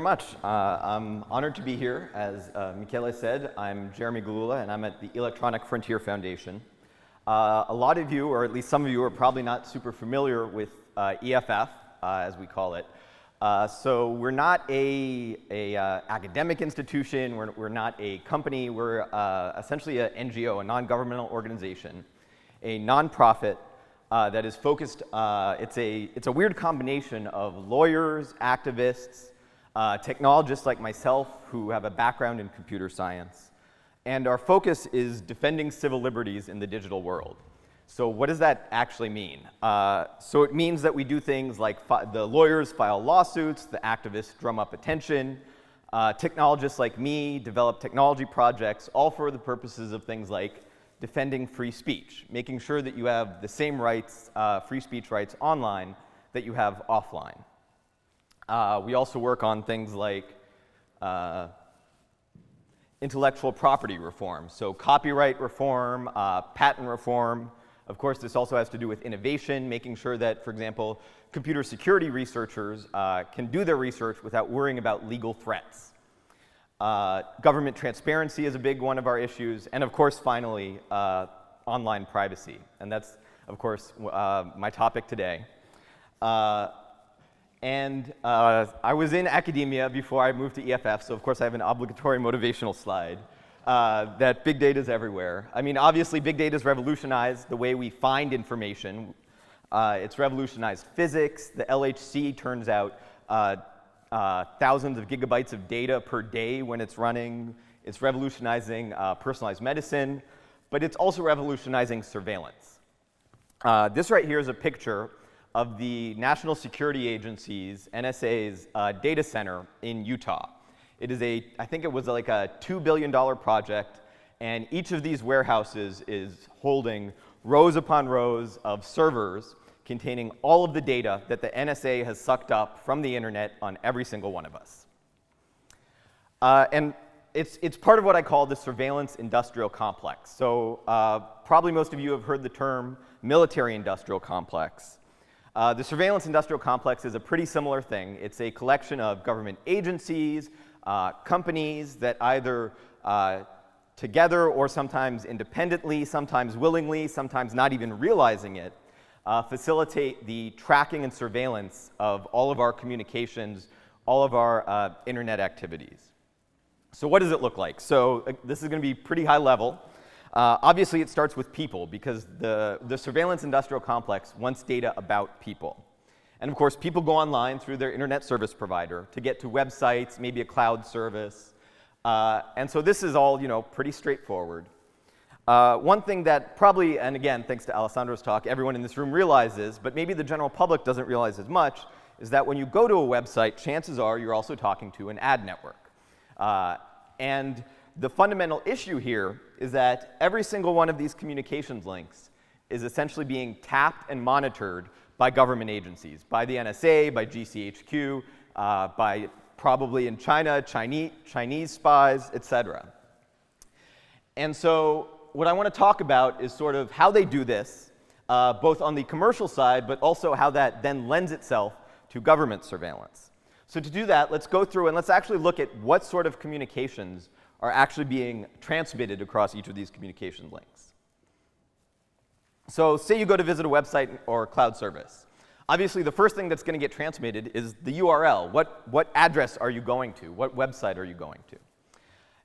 very much. I'm honored to be here. As Michele said, I'm Jeremy Gillula, and I'm at the Electronic Frontier Foundation. A lot of you, or at least some of you, are probably not super familiar with EFF, as we call it. So we're not a academic institution. We're not a company. We're essentially an NGO, a non-governmental organization, a nonprofit that is focused. It's a weird combination of lawyers, activists, technologists like myself who have a background in computer science. And our focus is defending civil liberties in the digital world. So what does that actually mean? So it means that we do things like the lawyers file lawsuits, the activists drum up attention, technologists like me develop technology projects, all for the purposes of things like defending free speech, making sure that you have the same rights, free speech rights online that you have offline. We also work on things like intellectual property reform, so copyright reform, patent reform. Of course, this also has to do with innovation, making sure that, for example, computer security researchers can do their research without worrying about legal threats. Government transparency is a big one of our issues, and of course, finally, online privacy. And that's, of course, my topic today. I was in academia before I moved to EFF, so of course I have an obligatory motivational slide that big data is everywhere. I mean, obviously, big data has revolutionized the way we find information. It's revolutionized physics. The LHC turns out thousands of gigabytes of data per day when it's running. It's revolutionizing personalized medicine, but it's also revolutionizing surveillance. This right here is a picture of the National Security Agency's, NSA's, data center in Utah. It is I think it was like a $2 billion project, and each of these warehouses is holding rows upon rows of servers containing all of the data that the NSA has sucked up from the internet on every single one of us. And it's part of what I call the surveillance industrial complex. So probably most of you have heard the term military industrial complex. The surveillance industrial complex is a pretty similar thing. It's a collection of government agencies, companies that either together or sometimes independently, sometimes willingly, sometimes not even realizing it, facilitate the tracking and surveillance of all of our communications, all of our internet activities. So what does it look like? So this is going to be pretty high level. Obviously, it starts with people, because the surveillance industrial complex wants data about people. And of course, people go online through their internet service provider to get to websites, maybe a cloud service. And so this is all, pretty straightforward. One thing that probably, and again, thanks to Alessandro's talk, everyone in this room realizes, but maybe the general public doesn't realize as much, is that when you go to a website, chances are you're also talking to an ad network. And the fundamental issue here is that every single one of these communications links is essentially being tapped and monitored by government agencies, by the NSA, by GCHQ, by probably in China, Chinese spies, et cetera. And so what I want to talk about is sort of how they do this, both on the commercial side, but also how that then lends itself to government surveillance. So to do that, let's go through and let's actually look at what sort of communications are actually being transmitted across each of these communication links. So say you go to visit a website or cloud service. Obviously, the first thing that's going to get transmitted is the URL. What address are you going to? What website are you going to?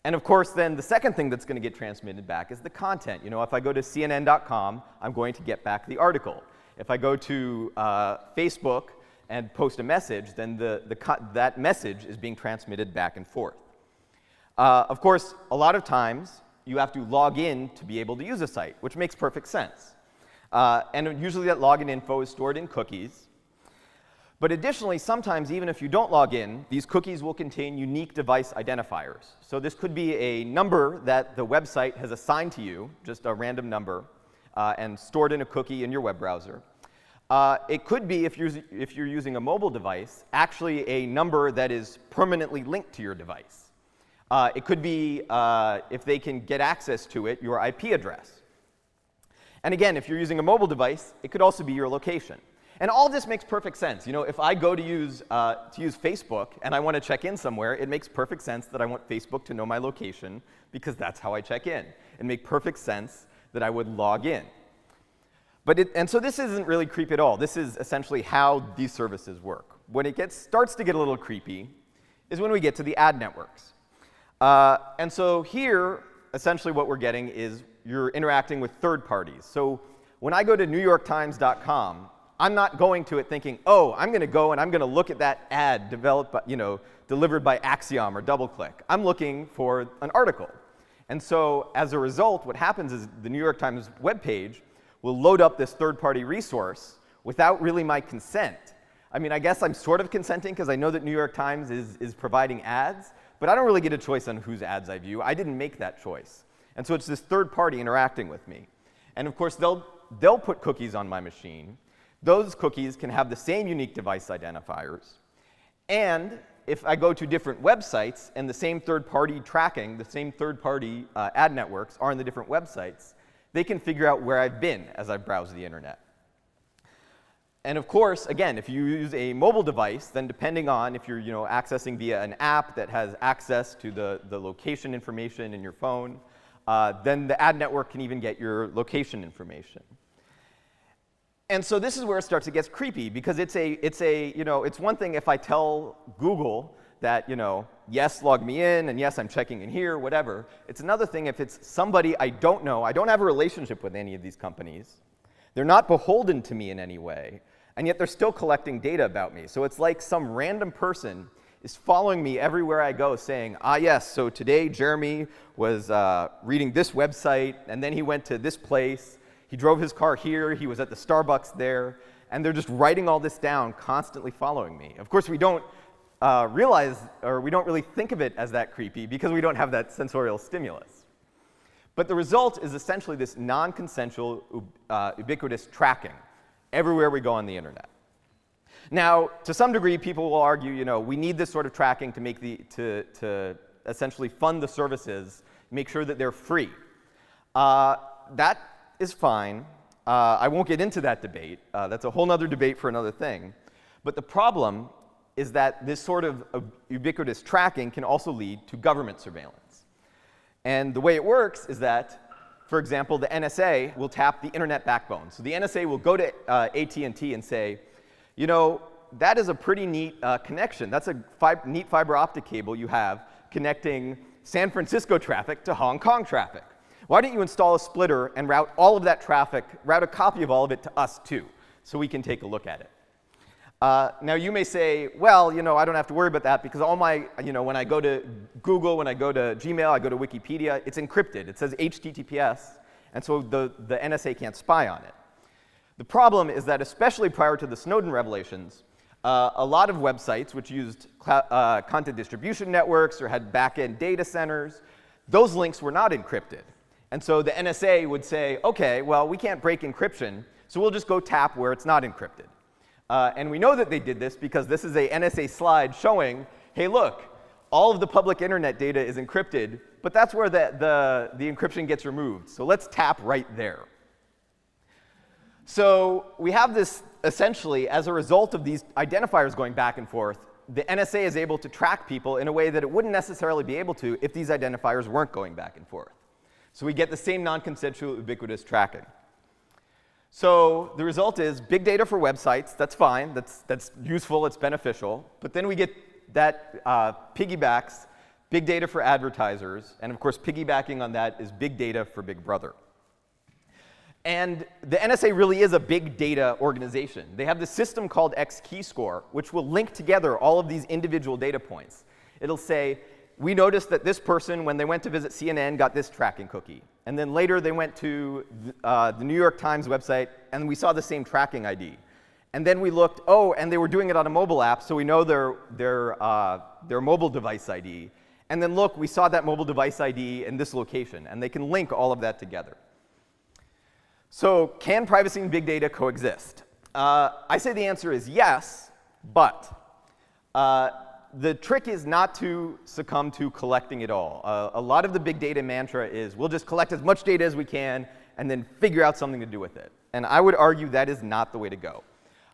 And of course, then the second thing that's going to get transmitted back is the content. If I go to CNN.com, I'm going to get back the article. If I go to Facebook and post a message, then that message is being transmitted back and forth. Of course, a lot of times, you have to log in to be able to use a site, which makes perfect sense. And usually that login info is stored in cookies. But additionally, sometimes even if you don't log in, these cookies will contain unique device identifiers. So this could be a number that the website has assigned to you, just a random number, and stored in a cookie in your web browser. It could be, if you're using a mobile device, actually a number that is permanently linked to your device. It could be, if they can get access to it, your IP address. And again, if you're using a mobile device, it could also be your location. And all this makes perfect sense. You know, if I go to use Facebook and I want to check in somewhere, it makes perfect sense that I want Facebook to know my location because that's how I check in. It makes perfect sense that I would log in. And so this isn't really creepy at all. This is essentially how these services work. When it starts to get a little creepy is when we get to the ad networks. And so here, essentially what we're getting is you're interacting with third parties. So when I go to NewYorkTimes.com, I'm not going to it thinking, oh, I'm going to go and I'm going to look at that ad delivered by Axiom or DoubleClick. I'm looking for an article. And so as a result, what happens is the New York Times webpage will load up this third-party resource without really my consent. I mean, I guess I'm sort of consenting because I know that New York Times is providing ads, but I don't really get a choice on whose ads I view. I didn't make that choice. And so it's this third party interacting with me. And of course, they'll put cookies on my machine. Those cookies can have the same unique device identifiers. And if I go to different websites and the same third-party tracking, the same third-party ad networks are on the different websites, they can figure out where I've been as I browse the internet. And of course, again, if you use a mobile device, then depending on if you're accessing via an app that has access to the location information in your phone, then the ad network can even get your location information. And so this is where it starts to get creepy, because it's one thing if I tell Google that, yes, log me in, and yes, I'm checking in here, whatever. It's another thing if it's somebody I don't know. I don't have a relationship with any of these companies. They're not beholden to me in any way, and yet they're still collecting data about me. So it's like some random person is following me everywhere I go saying, yes, so today Jeremy was reading this website, and then he went to this place. He drove his car here, he was at the Starbucks there, and they're just writing all this down, constantly following me. Of course, we don't realize, or we don't really think of it as that creepy because we don't have that sensorial stimulus. But the result is essentially this non-consensual, ubiquitous tracking everywhere we go on the internet. Now, to some degree, people will argue, we need this sort of tracking to make to essentially fund the services, make sure that they're free. That is fine. I won't get into that debate. That's a whole other debate for another thing. But the problem is that this sort of ubiquitous tracking can also lead to government surveillance. And the way it works is that, for example, the NSA will tap the internet backbone. So the NSA will go to AT&T and say, that is a pretty neat connection. That's a neat fiber optic cable you have connecting San Francisco traffic to Hong Kong traffic. Why don't you install a splitter and route all of that traffic, route a copy of all of it to us too, so we can take a look at it? Now you may say, well, I don't have to worry about that because all my, when I go to Google, when I go to Gmail, I go to Wikipedia, it's encrypted. It says HTTPS, and so the NSA can't spy on it. The problem is that especially prior to the Snowden revelations, a lot of websites which used content distribution networks or had back-end data centers, those links were not encrypted. And so the NSA would say, OK, well, we can't break encryption, so we'll just go tap where it's not encrypted. And we know that they did this because this is a NSA slide showing, hey, look, all of the public internet data is encrypted, but that's where the encryption gets removed. So let's tap right there. So we have this, essentially, as a result of these identifiers going back and forth, the NSA is able to track people in a way that it wouldn't necessarily be able to if these identifiers weren't going back and forth. So we get the same non-consensual ubiquitous tracking. So the result is big data for websites. That's fine. That's useful. It's beneficial. But then we get that piggybacks big data for advertisers. And of course, piggybacking on that is big data for Big Brother. And the NSA really is a big data organization. They have this system called X-keyscore, which will link together all of these individual data points. It'll say, we noticed that this person, when they went to visit CNN, got this tracking cookie. And then later they went to the New York Times website, and we saw the same tracking ID. And then we looked, and they were doing it on a mobile app, so we know their mobile device ID. And then look, we saw that mobile device ID in this location. And they can link all of that together. So can privacy and big data coexist? I say the answer is yes, but the trick is not to succumb to collecting it all. A lot of the big data mantra is we'll just collect as much data as we can and then figure out something to do with it. And I would argue that is not the way to go.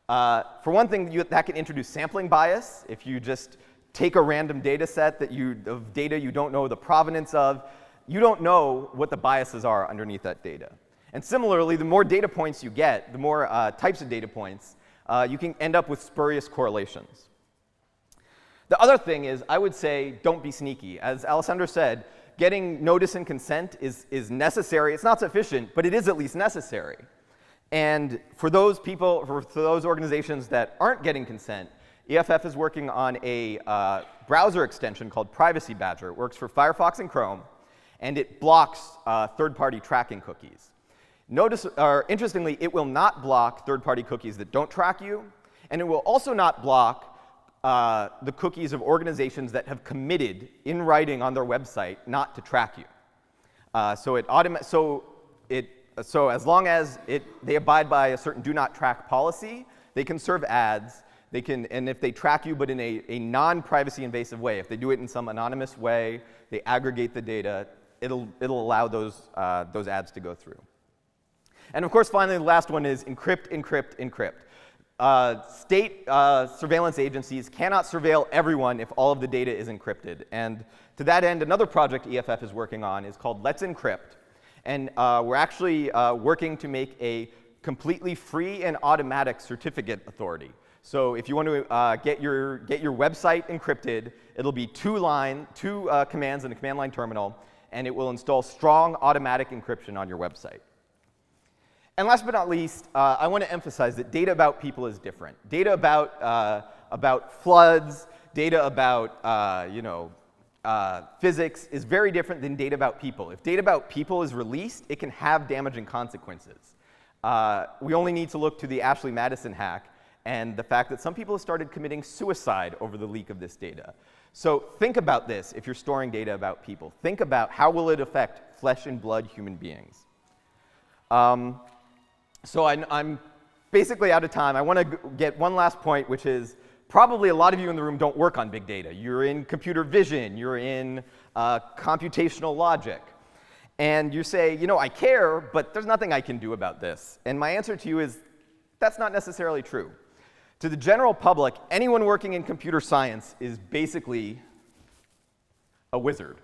For one thing, that can introduce sampling bias. If you just take a random data set of data you don't know the provenance of, you don't know what the biases are underneath that data. And similarly, the more data points you get, the more types of data points, you can end up with spurious correlations. The other thing is, I would say, don't be sneaky. As Alessandro said, getting notice and consent is necessary. It's not sufficient, but it is at least necessary. And for those people, for those organizations that aren't getting consent, EFF is working on a browser extension called Privacy Badger. It works for Firefox and Chrome, and it blocks third-party tracking cookies. Interestingly, it will not block third-party cookies that don't track you, and it will also not block the cookies of organizations that have committed in writing on their website not to track you. So as long as they abide by a certain do not track policy, they can serve ads. And if they track you, but in a non-privacy invasive way, if they do it in some anonymous way, they aggregate the data, it'll allow those ads to go through. And of course, finally, the last one is encrypt, encrypt, encrypt. State surveillance agencies cannot surveil everyone if all of the data is encrypted. And to that end, another project EFF is working on is called Let's Encrypt. And we're actually working to make a completely free and automatic certificate authority. So if you want to get your website encrypted, it'll be two commands in a command line terminal, and it will install strong automatic encryption on your website. And last but not least, I want to emphasize that data about people is different. Data about floods, data about physics is very different than data about people. If data about people is released, it can have damaging consequences. We only need to look to the Ashley Madison hack and the fact that some people have started committing suicide over the leak of this data. So think about this if you're storing data about people. Think about how will it affect flesh and blood human beings. So I'm basically out of time. I want to get one last point, which is probably a lot of you in the room don't work on big data. You're in computer vision. You're in computational logic. And you say, I care, but there's nothing I can do about this. And my answer to you is, that's not necessarily true. To the general public, anyone working in computer science is basically a wizard.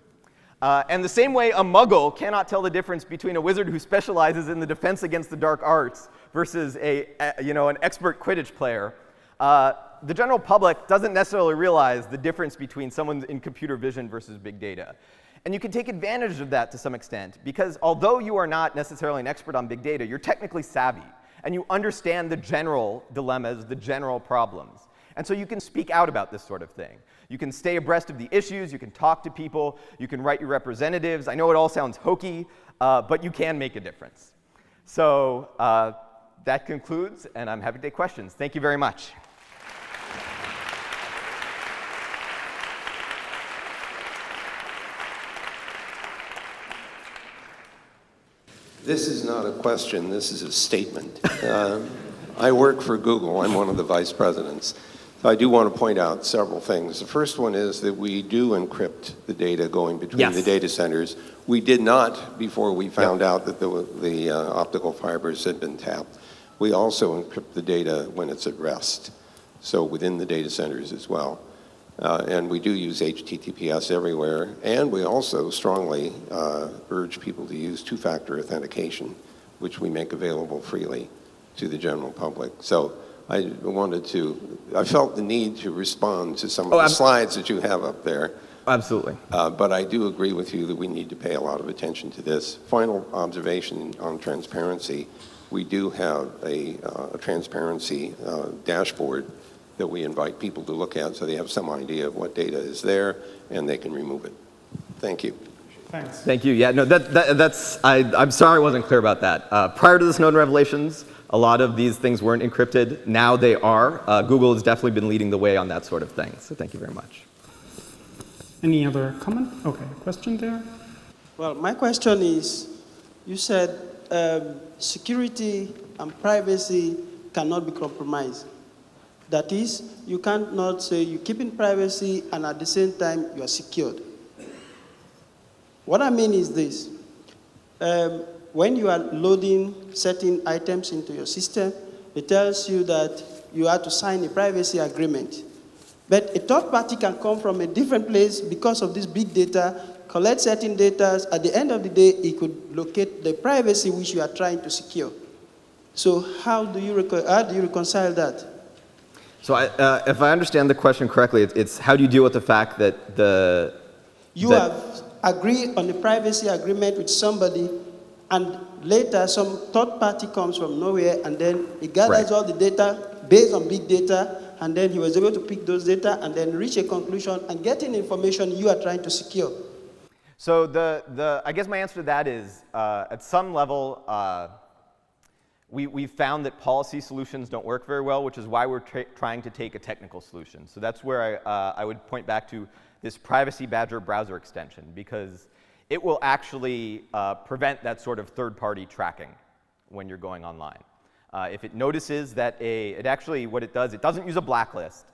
And the same way a muggle cannot tell the difference between a wizard who specializes in the defense against the dark arts versus an expert Quidditch player, the general public doesn't necessarily realize the difference between someone in computer vision versus big data. And you can take advantage of that to some extent, because although you are not necessarily an expert on big data, you're technically savvy, and you understand the general dilemmas, the general problems. And so you can speak out about this sort of thing. You can stay abreast of the issues, you can talk to people, you can write your representatives. I know it all sounds hokey, but you can make a difference. So that concludes, and I'm happy to take questions. Thank you very much. This is not a question, this is a statement. I work for Google, I'm one of the vice presidents. So I do want to point out several things. The first one is that we do encrypt the data going between the data centers. We did not before we found out that the optical fibers had been tapped. We also encrypt the data when it's at rest, so within the data centers as well. And we do use HTTPS everywhere, and we also strongly urge people to use two-factor authentication, which we make available freely to the general public. So I felt the need to respond to some of the slides that you have up there. Absolutely. But I do agree with you that we need to pay a lot of attention to this. Final observation on transparency, we do have a transparency dashboard that we invite people to look at so they have some idea of what data is there and they can remove it. Thank you. Thanks. Thank you. Yeah, no, I'm sorry I wasn't clear about that. Prior to the Snowden revelations, a lot of these things weren't encrypted. Now they are. Google has definitely been leading the way on that sort of thing. So thank you very much. Any other comment? Okay, question there? Well, my question is, you said security and privacy cannot be compromised. That is, you cannot say you keep in privacy and at the same time you are secured. What I mean is this. When you are loading certain items into your system, it tells you that you have to sign a privacy agreement. But a third party can come from a different place because of this big data, collect certain data. At the end of the day, it could locate the privacy which you are trying to secure. So how do you reconcile that? So if I understand the question correctly, it's how do you deal with the fact that you have agreed on a privacy agreement with somebody, and later some third party comes from nowhere, and then he gathers all the data based on big data, and then he was able to pick those data and then reach a conclusion and getting information you are trying to secure. So I guess my answer to that is, at some level, we've found that policy solutions don't work very well, which is why we're trying to take a technical solution. So that's where I would point back to this Privacy Badger browser extension, because it will actually prevent that sort of third-party tracking when you're going online. If it notices that what it does, it doesn't use a blacklist.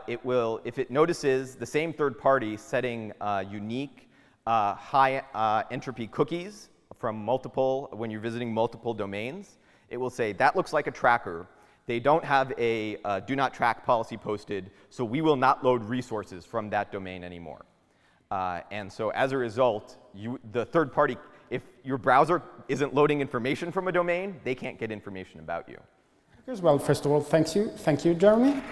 It will, if it notices the same third party setting unique high entropy cookies from when you're visiting multiple domains, it will say, that looks like a tracker. They don't have a do not track policy posted, so we will not load resources from that domain anymore. And so as a result, the third party, if your browser isn't loading information from a domain, they can't get information about you. Well, first of all, thank you. Thank you, Jeremy.